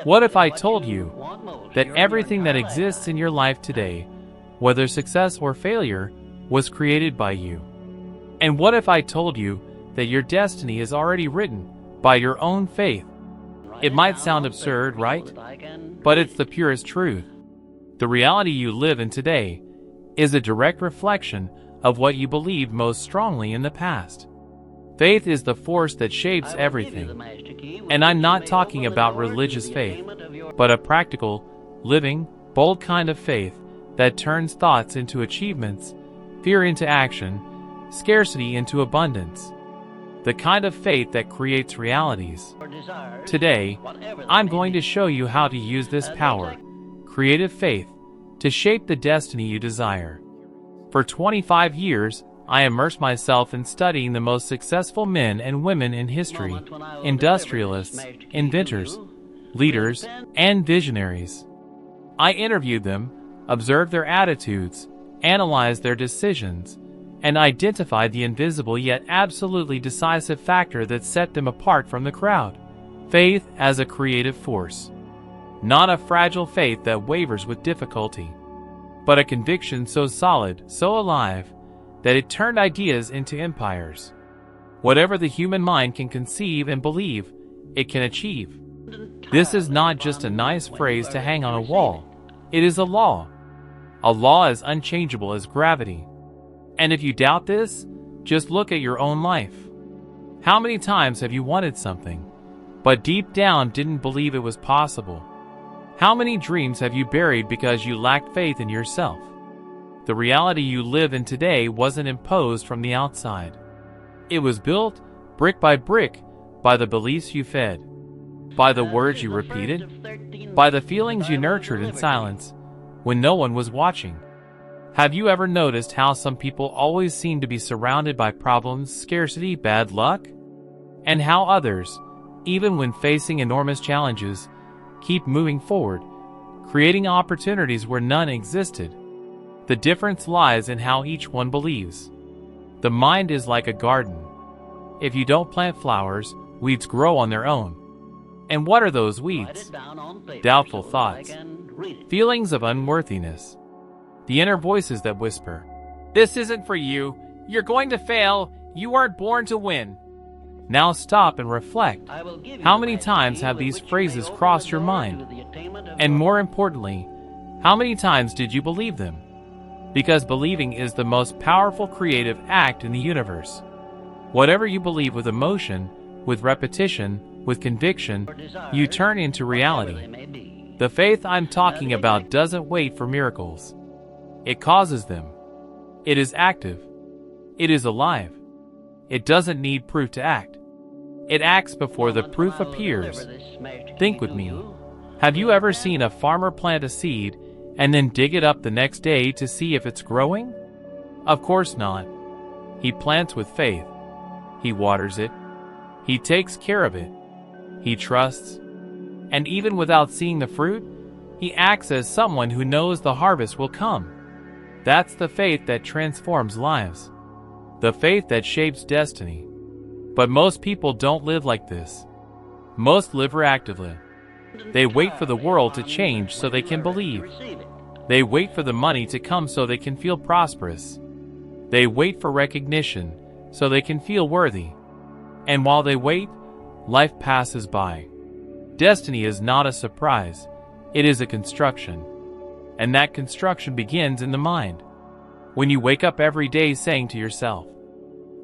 What if I told you that everything that exists in your life today, whether success or failure, was created by you? And what if I told you that your destiny is already written by your own faith? It might sound absurd, right? But it's the purest truth. The reality you live in today is a direct reflection of what you believed most strongly in the past. Faith is the force that shapes everything. And I'm not talking about religious faith, but a practical, living, bold kind of faith that turns thoughts into achievements, fear into action, scarcity into abundance. The kind of faith that creates realities. Today, I'm going to show you how to use this power, creative faith, to shape the destiny you desire. For 25 years, I immersed myself in studying the most successful men and women in history, industrialists, inventors, leaders, and visionaries. I interviewed them, observed their attitudes, analyzed their decisions, and identified the invisible yet absolutely decisive factor that set them apart from the crowd. Faith as a creative force. Not a fragile faith that wavers with difficulty, but a conviction so solid, so alive, that it turned ideas into empires. Whatever the human mind can conceive and believe, it can achieve. This is not just a nice phrase to hang on a wall. It is a law as unchangeable as gravity. And if you doubt this, just look at your own life. How many times have you wanted something, but deep down didn't believe it was possible? How many dreams have you buried because you lacked faith in yourself? The reality you live in today wasn't imposed from the outside. It was built, brick by brick, by the beliefs you fed, by the words you repeated, by the feelings you nurtured in silence when no one was watching. Have you ever noticed how some people always seem to be surrounded by problems, scarcity, bad luck? And how others, even when facing enormous challenges, keep moving forward, creating opportunities where none existed? The difference lies in how each one believes. The mind is like a garden. If you don't plant flowers, weeds grow on their own. And what are those weeds? Doubtful thoughts, feelings of unworthiness, the inner voices that whisper, "This isn't for you, you're going to fail, you aren't born to win." Now stop and reflect. How many times have these phrases crossed your mind? And more importantly, how many times did you believe them? Because believing is the most powerful creative act in the universe. Whatever you believe with emotion, with repetition, with conviction, you turn into reality. The faith I'm talking about doesn't wait for miracles. It causes them. It is active. It is alive. It doesn't need proof to act. It acts before the proof appears. Think with me. Have you ever seen a farmer plant a seed and then dig it up the next day to see if it's growing? Of course not. He plants with faith. He waters it. He takes care of it. He trusts. And even without seeing the fruit, he acts as someone who knows the harvest will come. That's the faith that transforms lives. The faith that shapes destiny. But most people don't live like this. Most live reactively. They wait for the world to change so they can believe. They wait for the money to come so they can feel prosperous. They wait for recognition so they can feel worthy. And while they wait, life passes by. Destiny is not a surprise. It is a construction. And that construction begins in the mind. When you wake up every day saying to yourself,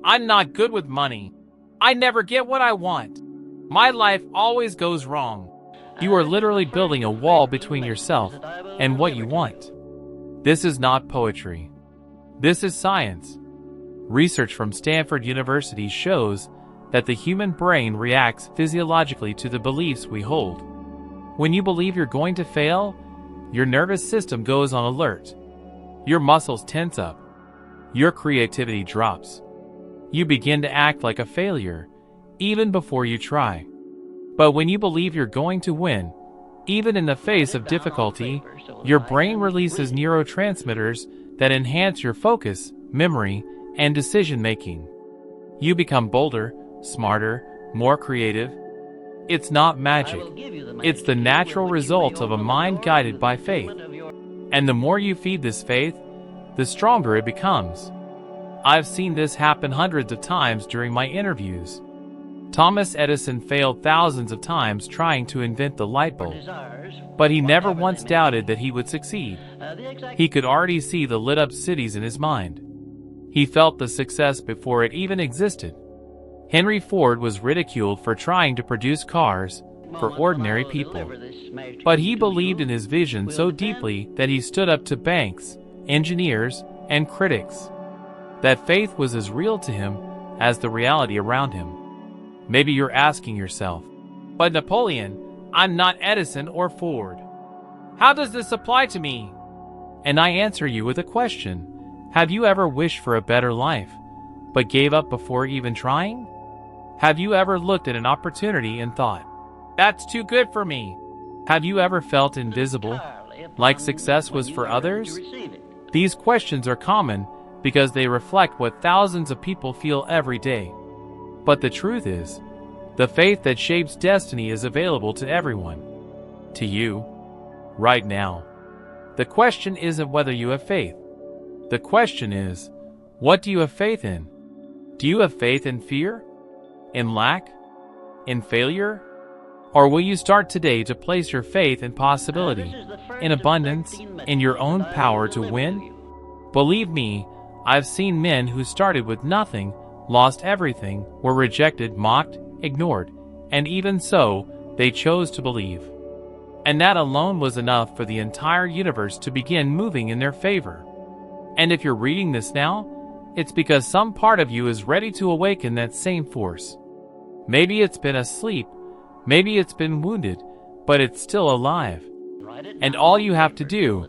"I'm not good with money. I never get what I want. My life always goes wrong." You are literally building a wall between yourself and what you want. This is not poetry. This is science. Research from Stanford University shows that the human brain reacts physiologically to the beliefs we hold. When you believe you're going to fail, your nervous system goes on alert. Your muscles tense up. Your creativity drops. You begin to act like a failure, even before you try. But when you believe you're going to win, even in the face of difficulty, your brain releases neurotransmitters that enhance your focus, memory, and decision-making. You become bolder, smarter, more creative. It's not magic. It's the natural result of a mind guided by faith. And the more you feed this faith, the stronger it becomes. I've seen this happen hundreds of times during my interviews. Thomas Edison failed thousands of times trying to invent the light bulb, but he never once doubted that he would succeed. He could already see the lit-up cities in his mind. He felt the success before it even existed. Henry Ford was ridiculed for trying to produce cars for ordinary people, but he believed in his vision so deeply that he stood up to banks, engineers, and critics. That faith was as real to him as the reality around him. Maybe you're asking yourself, but Napoleon, I'm not Edison or Ford. How does this apply to me? And I answer you with a question. Have you ever wished for a better life, but gave up before even trying? Have you ever looked at an opportunity and thought, that's too good for me? Have you ever felt invisible, like success was for others? These questions are common because they reflect what thousands of people feel every day. But the truth is, the faith that shapes destiny is available to everyone. To you, right now. The question isn't whether you have faith. The question is, what do you have faith in? Do you have faith in fear? In lack? In failure? Or will you start today to place your faith in possibility, in abundance, in your own power to win? Believe me, I've seen men who started with nothing, lost everything, were rejected, mocked, ignored, and even so, they chose to believe. And that alone was enough for the entire universe to begin moving in their favor. And if you're reading this now, it's because some part of you is ready to awaken that same force. Maybe it's been asleep, maybe it's been wounded, but it's still alive. And all you have to do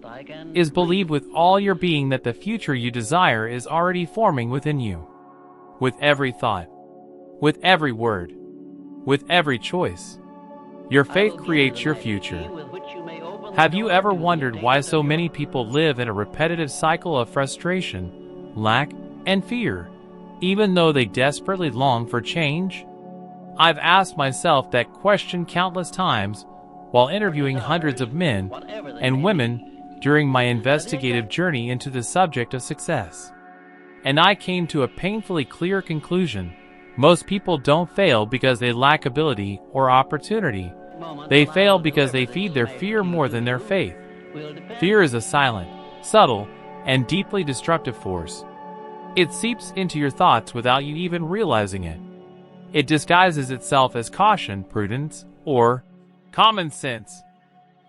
is believe with all your being that the future you desire is already forming within you. With every thought, with every word, with every choice. Your faith creates your future. Have you ever wondered why so many people live in a repetitive cycle of frustration, lack, and fear, even though they desperately long for change? I've asked myself that question countless times while interviewing hundreds of men and women during my investigative journey into the subject of success. And I came to a painfully clear conclusion. Most people don't fail because they lack ability or opportunity. They fail because they feed their fear more than their faith. Fear is a silent, subtle, and deeply destructive force. It seeps into your thoughts without you even realizing it. It disguises itself as caution, prudence, or common sense.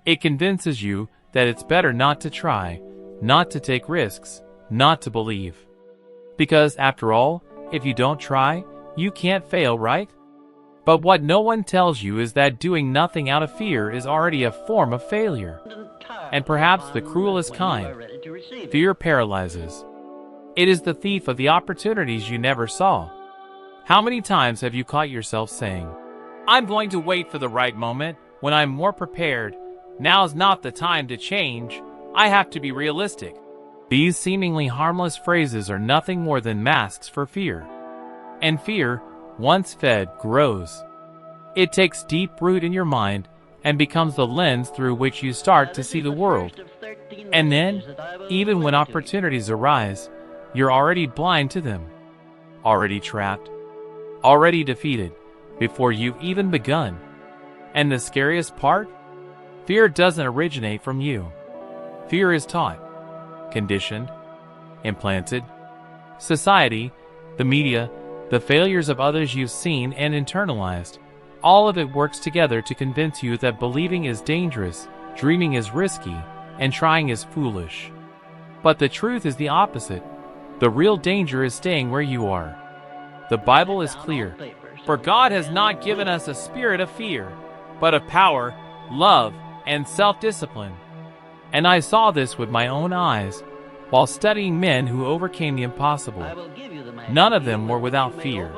It convinces you that it's better not to try, not to take risks, not to believe. Because after all, if you don't try, you can't fail, right? But what no one tells you is that doing nothing out of fear is already a form of failure. And perhaps the cruelest kind. Fear paralyzes. It is the thief of the opportunities you never saw. How many times have you caught yourself saying, I'm going to wait for the right moment, when I'm more prepared, now's not the time to change, I have to be realistic. These seemingly harmless phrases are nothing more than masks for fear. And fear, once fed, grows. It takes deep root in your mind and becomes the lens through which you start to see the world. And then, even when opportunities arise, you're already blind to them, already trapped, already defeated, before you've even begun. And the scariest part? Fear doesn't originate from you. Fear is taught, conditioned, implanted. Society, the media, the failures of others you've seen and internalized, all of it works together to convince you that believing is dangerous, dreaming is risky, and trying is foolish. But the truth is the opposite. The real danger is staying where you are. The Bible is clear. For God has not given us a spirit of fear, but of power, love, and self-discipline. And I saw this with my own eyes while studying men who overcame the impossible. None of them were without fear,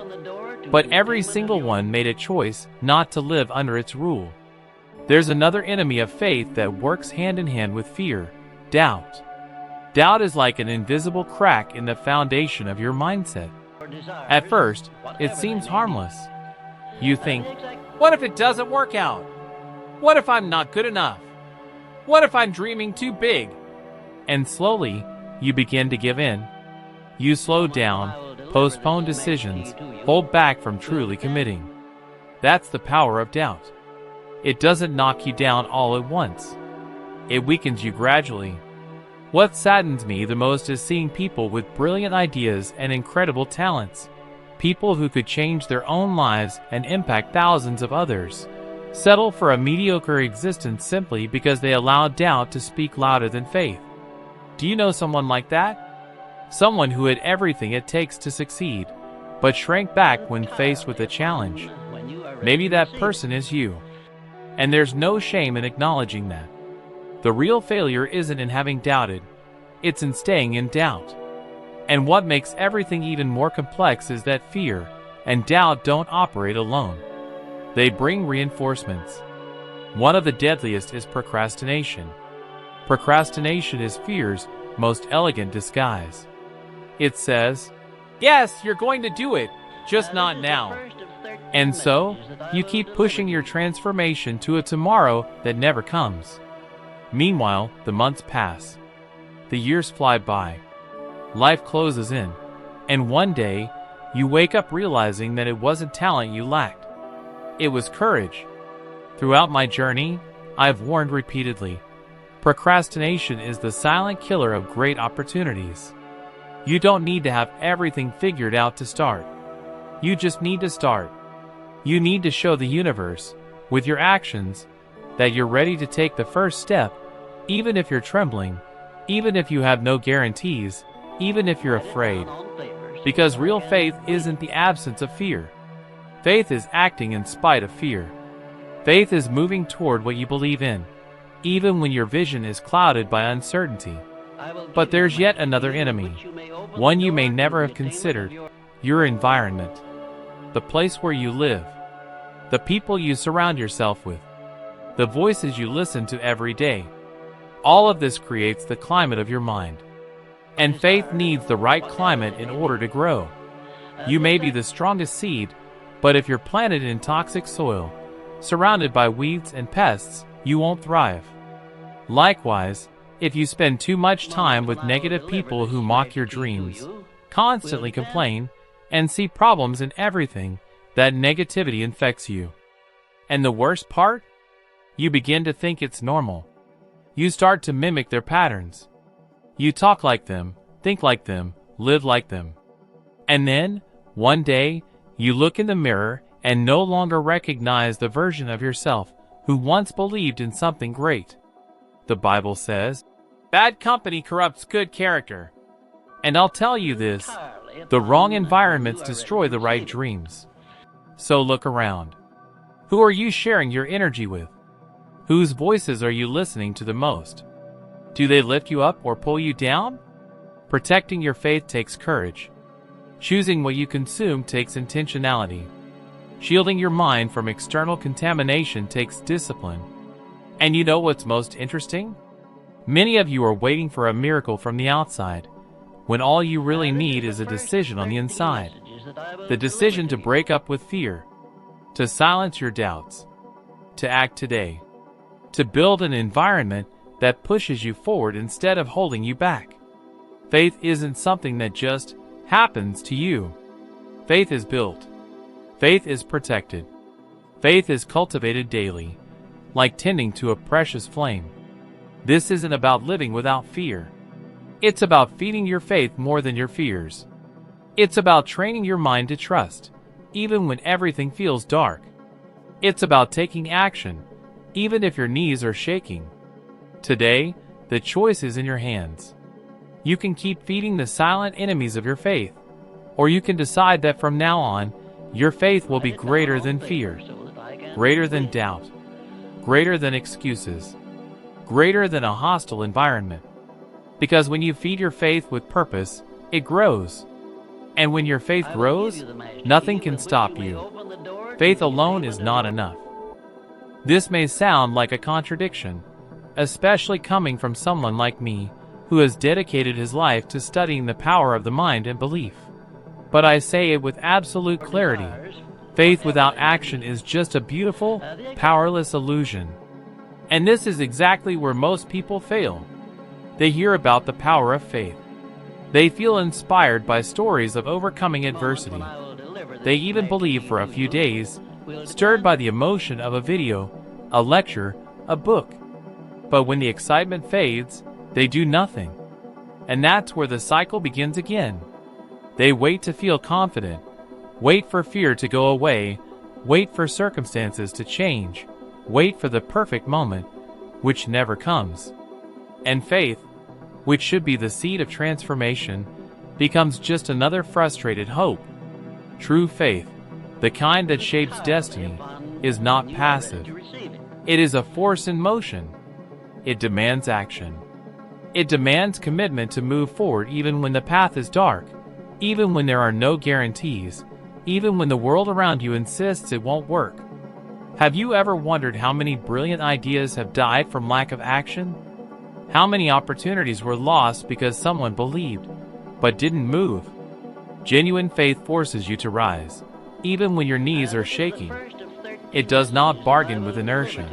but every single one made a choice not to live under its rule. There's another enemy of faith that works hand in hand with fear: doubt. Doubt is like an invisible crack in the foundation of your mindset. At first, it seems harmless. You think, what if it doesn't work out? What if I'm not good enough? What if I'm dreaming too big? And slowly, you begin to give in. You slow down, postpone decisions, hold back from truly committing. That's the power of doubt. It doesn't knock you down all at once. It weakens you gradually. What saddens me the most is seeing people with brilliant ideas and incredible talents, people who could change their own lives and impact thousands of others, settle for a mediocre existence simply because they allowed doubt to speak louder than faith. Do you know someone like that? Someone who had everything it takes to succeed, but shrank back when faced with a challenge. Maybe that person is you. And there's no shame in acknowledging that. The real failure isn't in having doubted, it's in staying in doubt. And what makes everything even more complex is that fear and doubt don't operate alone. They bring reinforcements. One of the deadliest is procrastination. Procrastination is fear's most elegant disguise. It says, yes, you're going to do it, just not now. And so, you keep pushing your transformation to a tomorrow that never comes. Meanwhile, the months pass. The years fly by. Life closes in. And one day, you wake up realizing that it wasn't talent you lacked. It was courage. Throughout my journey, I've warned repeatedly. Procrastination is the silent killer of great opportunities. You don't need to have everything figured out to start. You just need to start. You need to show the universe, with your actions, that you're ready to take the first step, even if you're trembling, even if you have no guarantees, even if you're afraid. Because real faith isn't the absence of fear. Faith is acting in spite of fear. Faith is moving toward what you believe in, even when your vision is clouded by uncertainty. But there's yet another enemy, one you may never have considered: your environment. The place where you live, the people you surround yourself with, the voices you listen to every day. All of this creates the climate of your mind. And faith needs the right climate in order to grow. You may be the strongest seed, but if you're planted in toxic soil, surrounded by weeds and pests, you won't thrive. Likewise, if you spend too much time with negative people who mock your dreams, constantly complain, and see problems in everything, that negativity infects you. And the worst part? You begin to think it's normal. You start to mimic their patterns. You talk like them, think like them, live like them. And then, one day, you look in the mirror and no longer recognize the version of yourself who once believed in something great. The Bible says, bad company corrupts good character. And I'll tell you this, the wrong environments destroy the right dreams. So look around. Who are you sharing your energy with? Whose voices are you listening to the most? Do they lift you up or pull you down? Protecting your faith takes courage. Choosing what you consume takes intentionality. Shielding your mind from external contamination takes discipline. And you know what's most interesting? Many of you are waiting for a miracle from the outside, when all you really need is a decision on the inside. The decision to break up with fear, to silence your doubts, to act today, to build an environment that pushes you forward instead of holding you back. Faith isn't something that just happens to you. Faith is built. Faith is protected. Faith is cultivated daily, like tending to a precious flame. This isn't about living without fear. It's about feeding your faith more than your fears. It's about training your mind to trust, even when everything feels dark. It's about taking action, even if your knees are shaking. Today, the choice is in your hands. You can keep feeding the silent enemies of your faith, or you can decide that from now on, your faith will be greater than fear, greater than doubt, greater than excuses, greater than a hostile environment. Because when you feed your faith with purpose, it grows. And when your faith grows, nothing can stop you. Faith alone is not enough. This may sound like a contradiction, especially coming from someone like me, who has dedicated his life to studying the power of the mind and belief. But I say it with absolute clarity. Faith without action is just a beautiful, powerless illusion. And this is exactly where most people fail. They hear about the power of faith. They feel inspired by stories of overcoming adversity. They even believe for a few days, stirred by the emotion of a video, a lecture, a book. But when the excitement fades, they do nothing. And that's where the cycle begins again. They wait to feel confident, wait for fear to go away, wait for circumstances to change, wait for the perfect moment, which never comes. And faith, which should be the seed of transformation, becomes just another frustrated hope. True faith, the kind that shapes destiny, is not passive. It is a force in motion. It demands action. It demands commitment to move forward even when the path is dark, even when there are no guarantees, even when the world around you insists it won't work. Have you ever wondered how many brilliant ideas have died from lack of action? How many opportunities were lost because someone believed, but didn't move? Genuine faith forces you to rise, even when your knees are shaking. It does not bargain with inertia.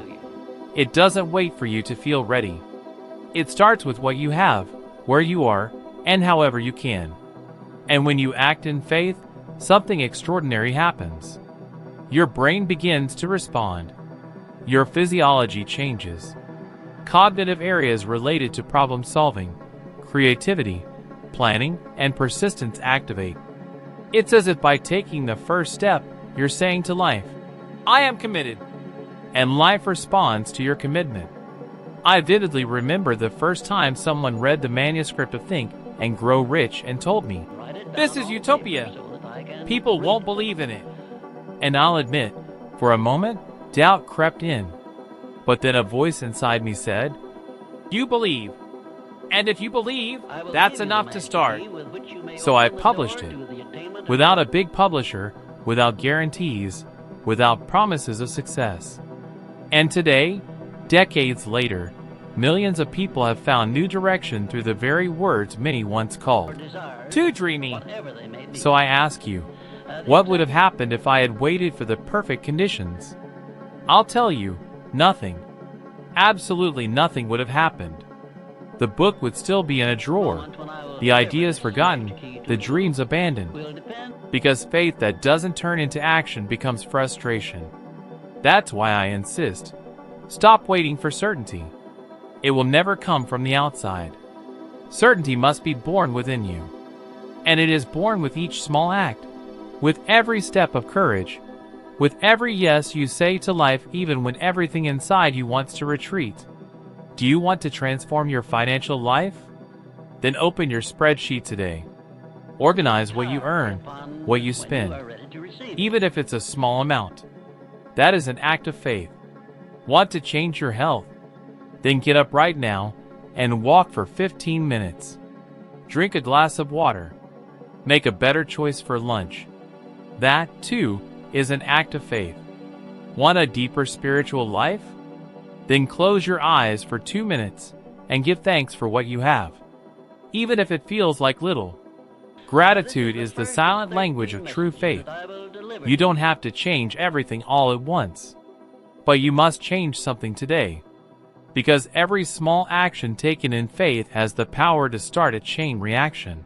It doesn't wait for you to feel ready. It starts with what you have, where you are, and however you can. And when you act in faith, something extraordinary happens. Your brain begins to respond. Your physiology changes. Cognitive areas related to problem solving, creativity, planning, and persistence activate. It's as if by taking the first step, you're saying to life, "I am committed." And life responds to your commitment. I vividly remember the first time someone read the manuscript of Think and Grow Rich and told me, "This is utopia. People won't believe in it." And I'll admit, for a moment, doubt crept in. But then a voice inside me said, "You believe. And if you believe, that's enough to start." So I published it. Without a big publisher, without guarantees, without promises of success. And today, decades later, millions of people have found new direction through the very words many once called too dreamy. So I ask you, what would have happened if I had waited for the perfect conditions? I'll tell you, nothing. Absolutely nothing would have happened. The book would still be in a drawer, the ideas forgotten, the dreams abandoned. Because faith that doesn't turn into action becomes frustration. That's why I insist. Stop waiting for certainty. It will never come from the outside. Certainty must be born within you. And it is born with each small act, with every step of courage, with every yes you say to life even when everything inside you wants to retreat. Do you want to transform your financial life? Then open your spreadsheet today. Organize what you earn, what you spend, even if it's a small amount. That is an act of faith. Want to change your health? Then get up right now and walk for 15 minutes. Drink a glass of water. Make a better choice for lunch. That, too, is an act of faith. Want a deeper spiritual life? Then close your eyes for 2 minutes and give thanks for what you have, even if it feels like little. Gratitude is the silent language of true faith. You don't have to change everything all at once, but you must change something today. Because every small action taken in faith has the power to start a chain reaction.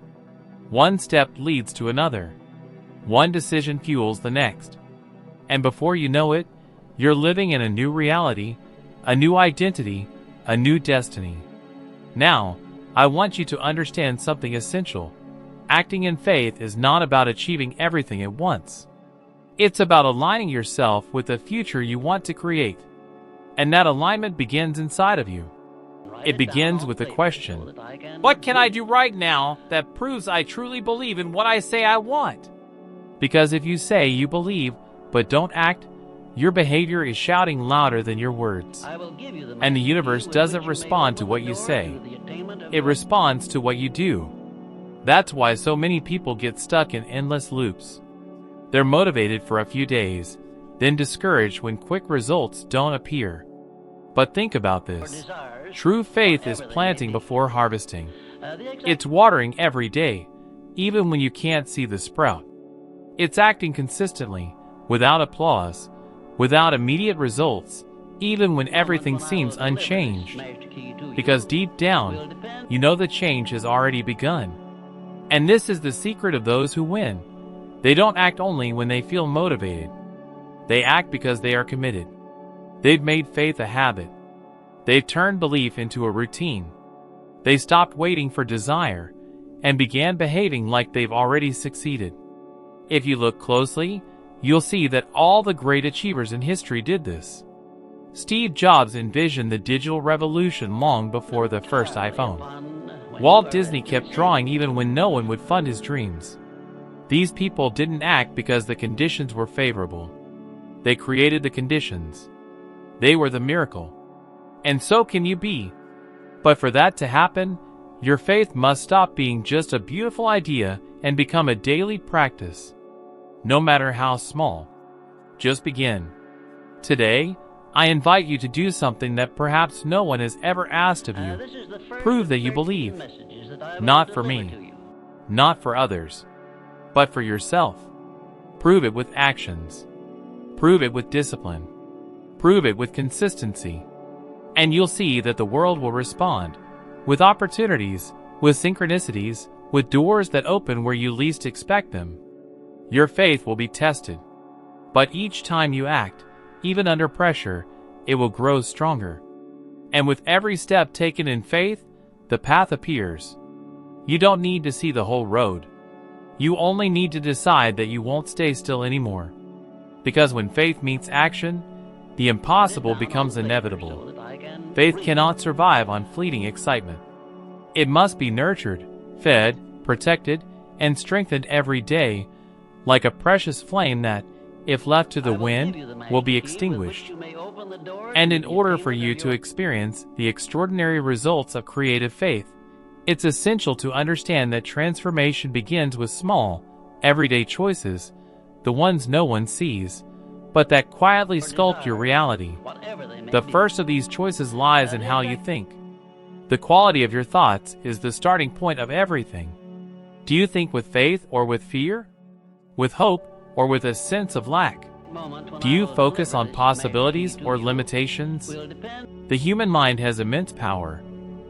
One step leads to another. One decision fuels the next. And before you know it, you're living in a new reality, a new identity, a new destiny. Now, I want you to understand something essential. Acting in faith is not about achieving everything at once. It's about aligning yourself with the future you want to create. And that alignment begins inside of you. It begins with the question, what can I do right now that proves I truly believe in what I say I want? Because if you say you believe, but don't act, your behavior is shouting louder than your words. And the universe doesn't respond to what you say. It responds to what you do. That's why so many people get stuck in endless loops. They're motivated for a few days, then discouraged when quick results don't appear. But think about this. True faith is planting before harvesting. It's watering every day, even when you can't see the sprout. It's acting consistently, without applause, without immediate results, even when everything seems unchanged. Because deep down, you know the change has already begun. And this is the secret of those who win. They don't act only when they feel motivated. They act because they are committed. They've made faith a habit. They've turned belief into a routine. They stopped waiting for desire and began behaving like they've already succeeded. If you look closely, you'll see that all the great achievers in history did this. Steve Jobs envisioned the digital revolution long before the first iPhone. Walt Disney kept drawing even when no one would fund his dreams. These people didn't act because the conditions were favorable. They created the conditions. They were the miracle. And so can you be. But for that to happen, your faith must stop being just a beautiful idea and become a daily practice. No matter how small. Just begin. Today, I invite you to do something that perhaps no one has ever asked of you. Prove that you believe. Not for me. Not for others. But for yourself. Prove it with actions. Prove it with discipline. Prove it with consistency. And you'll see that the world will respond. With opportunities, with synchronicities, with doors that open where you least expect them. Your faith will be tested. But each time you act, even under pressure, it will grow stronger. And with every step taken in faith, the path appears. You don't need to see the whole road. You only need to decide that you won't stay still anymore. Because when faith meets action, the impossible becomes inevitable. Faith cannot survive on fleeting excitement. It must be nurtured, fed, protected, and strengthened every day, like a precious flame that, if left to the wind, will be extinguished. And in order for you to experience the extraordinary results of creative faith, it's essential to understand that transformation begins with small, everyday choices, the ones no one sees, but that quietly sculpt your reality. The first of these choices lies in how you think. The quality of your thoughts is the starting point of everything. Do you think with faith or with fear? With hope or with a sense of lack? Do you focus on possibilities or limitations? The human mind has immense power,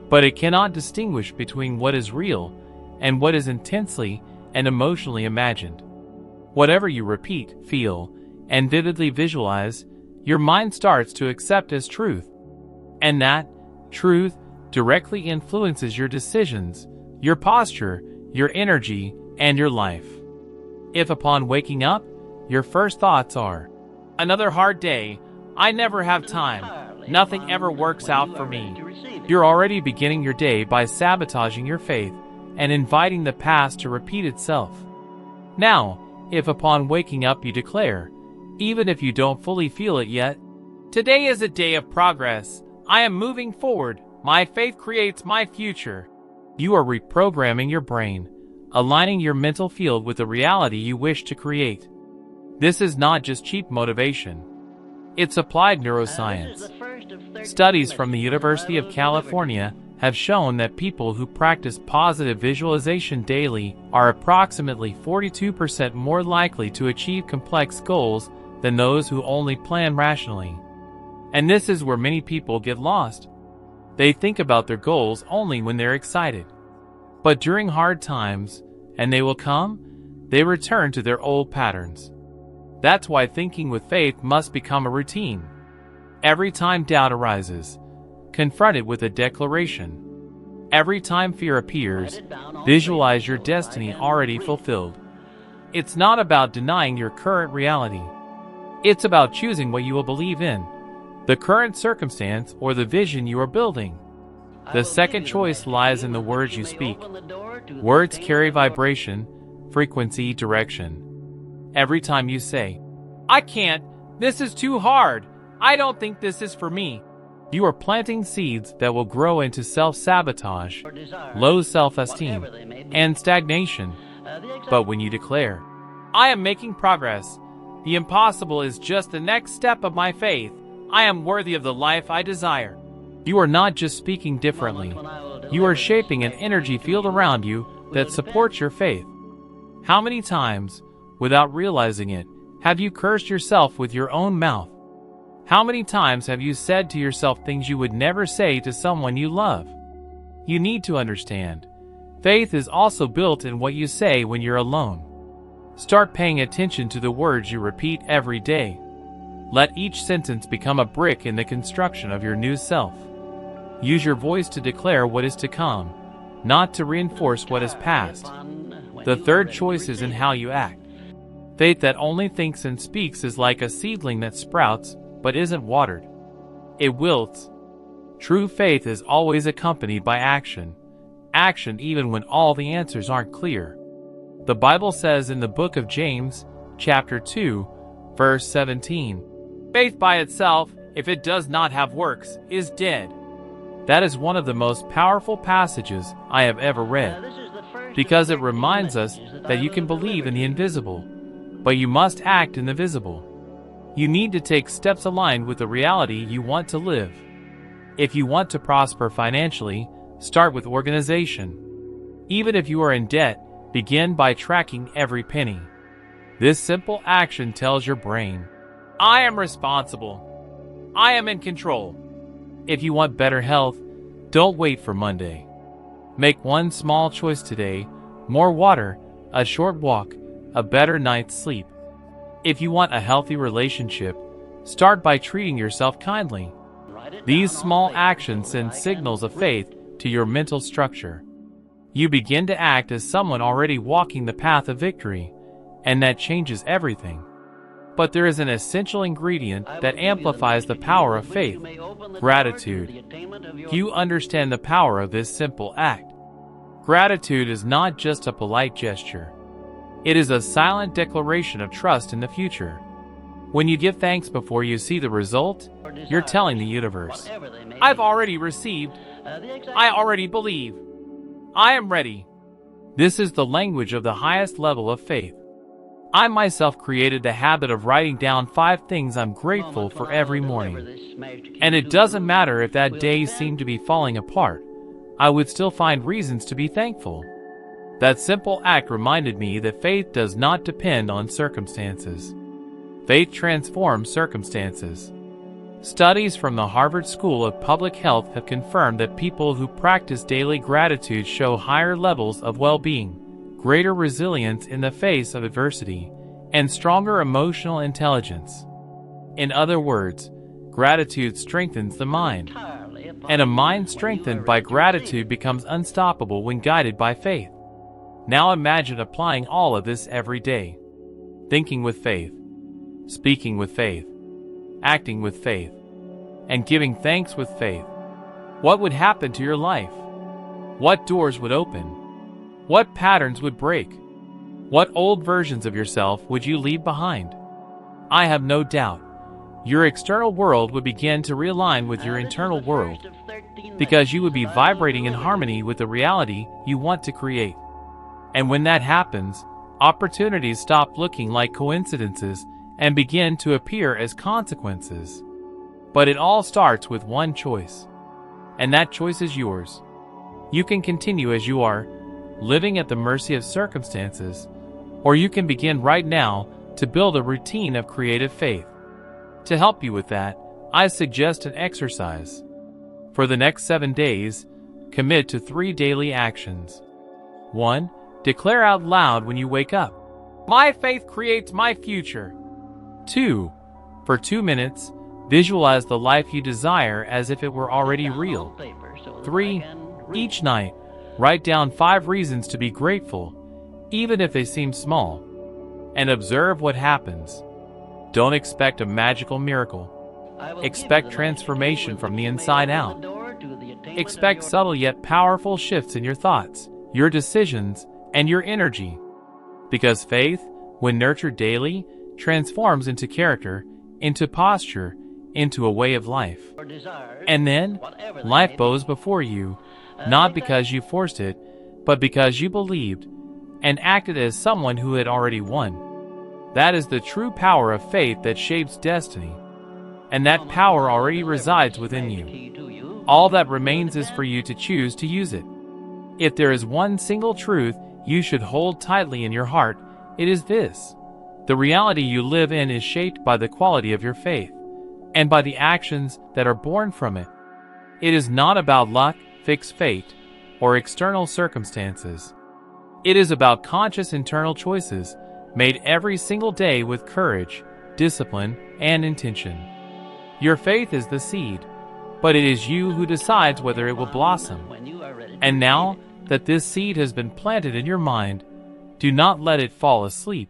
but it cannot distinguish between what is real and what is intensely and emotionally imagined. Whatever you repeat, feel, and vividly visualize, your mind starts to accept as truth. And that truth directly influences your decisions, your posture, your energy, and your life. If upon waking up, your first thoughts are, "Another hard day, I never have time, nothing ever works out for me," you're already beginning your day by sabotaging your faith and inviting the past to repeat itself. Now, if upon waking up you declare, even if you don't fully feel it yet, "Today is a day of progress, I am moving forward, my faith creates my future," you are reprogramming your brain, aligning your mental field with the reality you wish to create. This is not just cheap motivation. It's applied neuroscience. Studies from the University of California have shown that people who practice positive visualization daily are approximately 42% more likely to achieve complex goals than those who only plan rationally. And this is where many people get lost. They think about their goals only when they're excited. But during hard times, and they will come, they return to their old patterns. That's why thinking with faith must become a routine. Every time doubt arises, confront it with a declaration. Every time fear appears, visualize your destiny already fulfilled. It's not about denying your current reality. It's about choosing what you will believe in, the current circumstance or the vision you are building. The second choice lies in the words you speak. Words carry vibration, frequency, direction. Every time you say, "I can't, this is too hard, I don't think this is for me," you are planting seeds that will grow into self-sabotage, low self-esteem, and stagnation. But when you declare, "I am making progress, the impossible is just the next step of my faith, I am worthy of the life I desire," you are not just speaking differently, you are shaping an energy field around you that supports your faith. How many times, without realizing it, Have you cursed yourself with your own mouth? How many times have you said to yourself things you would never say to someone you love? You need to understand. Faith is also built in what you say when you're alone. Start paying attention to the words you repeat every day. Let each sentence become a brick in the construction of your new self. Use your voice to declare what is to come, not to reinforce what is past. The third choice is in how you act. Faith that only thinks and speaks is like a seedling that sprouts but isn't watered. It wilts. True faith is always accompanied by action. Action even when all the answers aren't clear. The Bible says in the book of James, chapter 2, verse 17, "Faith by itself, if it does not have works, is dead." That is one of the most powerful passages I have ever read, because it reminds us that you can believe in the invisible, but you must act in the visible. You need to take steps aligned with the reality you want to live. If you want to prosper financially, start with organization. Even if you are in debt, begin by tracking every penny. This simple action tells your brain, "I am responsible. I am in control." If you want better health, don't wait for Monday. Make one small choice today: more water, a short walk, a better night's sleep. If you want a healthy relationship, start by treating yourself kindly. These small actions send signals of faith to your mental structure. You begin to act as someone already walking the path of victory, and that changes everything. But there is an essential ingredient that amplifies the power of faith: gratitude. You understand the power of this simple act. Gratitude is not just a polite gesture. It is a silent declaration of trust in the future. When you give thanks before you see the result, you're telling the universe, "I've already received. I already believe. I am ready." This is the language of the highest level of faith. I myself created the habit of writing down 5 things I'm grateful for every morning. And it doesn't matter if that day seemed to be falling apart, I would still find reasons to be thankful. That simple act reminded me that faith does not depend on circumstances. Faith transforms circumstances. Studies from the Harvard School of Public Health have confirmed that people who practice daily gratitude show higher levels of well-being, greater resilience in the face of adversity, and stronger emotional intelligence. In other words, gratitude strengthens the mind, and a mind strengthened by gratitude becomes unstoppable when guided by faith. Now imagine applying all of this every day. Thinking with faith, speaking with faith, acting with faith, and giving thanks with faith. What would happen to your life? What doors would open? What patterns would break? What old versions of yourself would you leave behind? I have no doubt your external world would begin to realign with your internal world, because you would be vibrating in harmony with the reality you want to create. And when that happens, opportunities stop looking like coincidences and begin to appear as consequences. But it all starts with one choice, and that choice is yours. You can continue as you are, living at the mercy of circumstances, or you can begin right now to build a routine of creative faith. To help you with that, I suggest an exercise. For the next 7 days, commit to 3 daily actions. 1. Declare out loud when you wake up, "My faith creates my future." 2. For 2 minutes, visualize the life you desire as if it were already real. 3. Each night, write down 5 reasons to be grateful, even if they seem small, and observe what happens. Don't expect a magical miracle. Expect transformation from the inside out. Expect subtle yet powerful shifts in your thoughts, your decisions, and your energy. Because faith, when nurtured daily, transforms into character, into posture, into a way of life. And then, life bows before you, not because you forced it, but because you believed and acted as someone who had already won. That is the true power of faith that shapes destiny. And that power already resides within you. All that remains is for you to choose to use it. If there is one single truth you should hold tightly in your heart, it is this: The reality you live in is shaped by the quality of your faith, and by the actions that are born from it. It is not about luck, fixed fate, or external circumstances. It is about conscious internal choices made every single day with courage, discipline, and intention. Your faith is the seed, but it is you who decides whether it will blossom. And now that this seed has been planted in your mind, do not let it fall asleep.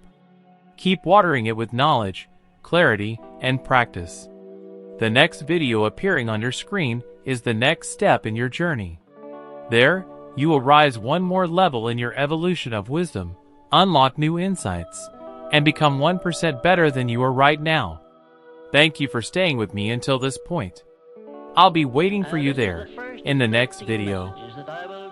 Keep watering it with knowledge, clarity, and practice. The next video appearing on your screen is the next step in your journey. There, you will rise one more level in your evolution of wisdom, unlock new insights, and become 1% better than you are right now. Thank you for staying with me until this point. I'll be waiting for you there in the next video.